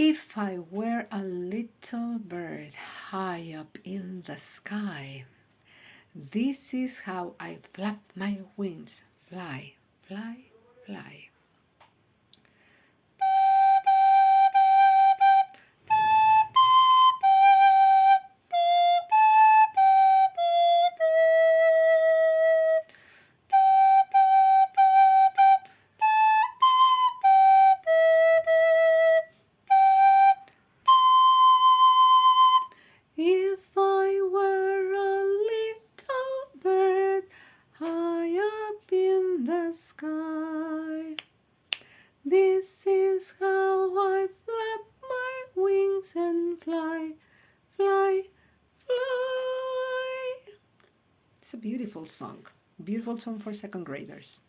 If I were a little bird high up in the sky, this is how I'd flap my wings, fly, fly, fly. If I were a little bird high up in the sky, this is how I flap my wings and fly, fly, fly. It's a beautiful song for second graders.